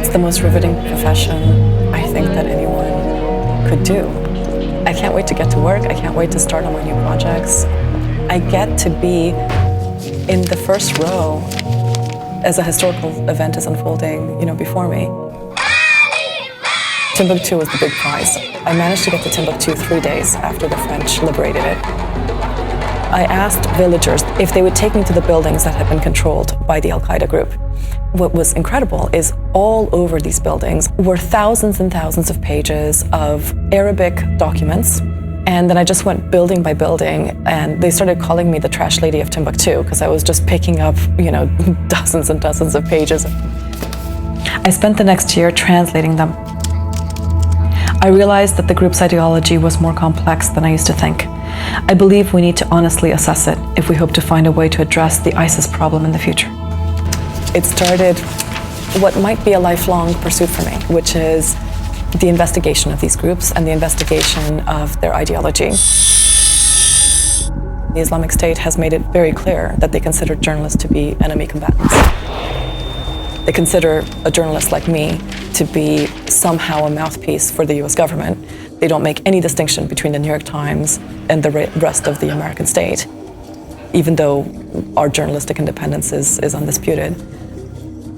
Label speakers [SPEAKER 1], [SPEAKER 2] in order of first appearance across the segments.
[SPEAKER 1] It's the most riveting profession I think that anyone could do. I can't wait to get to work. I can't wait to start on my new projects. I get to be in the first row as a historical event is unfolding, before me. Timbuktu was the big prize. I managed to get to Timbuktu 3 days after the French liberated it. I asked villagers if they would take me to the buildings that had been controlled by the Al-Qaeda group. What was incredible is all over these buildings were thousands and thousands of pages of Arabic documents. And then I just went building by building, and they started calling me the trash lady of Timbuktu because I was just picking up, dozens and dozens of pages. I spent the next year translating them. I realized that the group's ideology was more complex than I used to think. I believe we need to honestly assess it if we hope to find a way to address the ISIS problem in the future. It started what might be a lifelong pursuit for me, which is the investigation of these groups and the investigation of their ideology. The Islamic State has made it very clear that they consider journalists to be enemy combatants. They consider a journalist like me to be somehow a mouthpiece for the US government. They don't make any distinction between the New York Times and the rest of the American state, even though our journalistic independence is undisputed.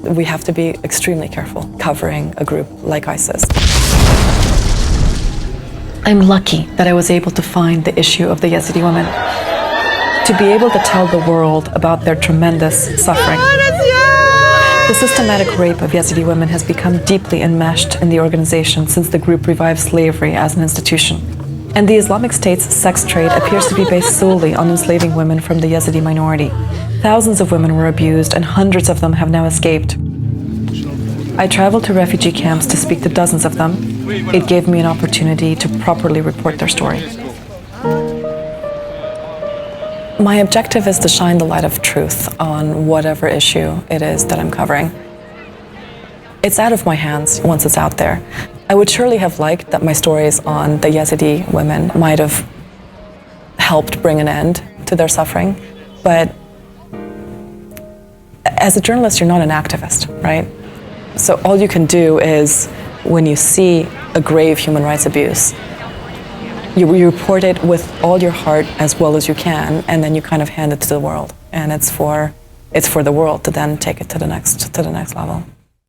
[SPEAKER 1] We have to be extremely careful covering a group like ISIS. I'm lucky that I was able to find the issue of the Yazidi women, to be able to tell the world about their tremendous suffering. The systematic rape of Yazidi women has become deeply enmeshed in the organization since the group revived slavery as an institution. And the Islamic State's sex trade appears to be based solely on enslaving women from the Yazidi minority. Thousands of women were abused, and hundreds of them have now escaped. I traveled to refugee camps to speak to dozens of them. It gave me an opportunity to properly report their story. My objective is to shine the light of truth on whatever issue it is that I'm covering. It's out of my hands once it's out there. I would surely have liked that my stories on the Yazidi women might have helped bring an end to their suffering, but as a journalist, you're not an activist, right? So all you can do is, when you see a grave human rights abuse, you report it with all your heart as well as you can, and then you kind of hand it to the world. And it's for the world to then take it to the next level.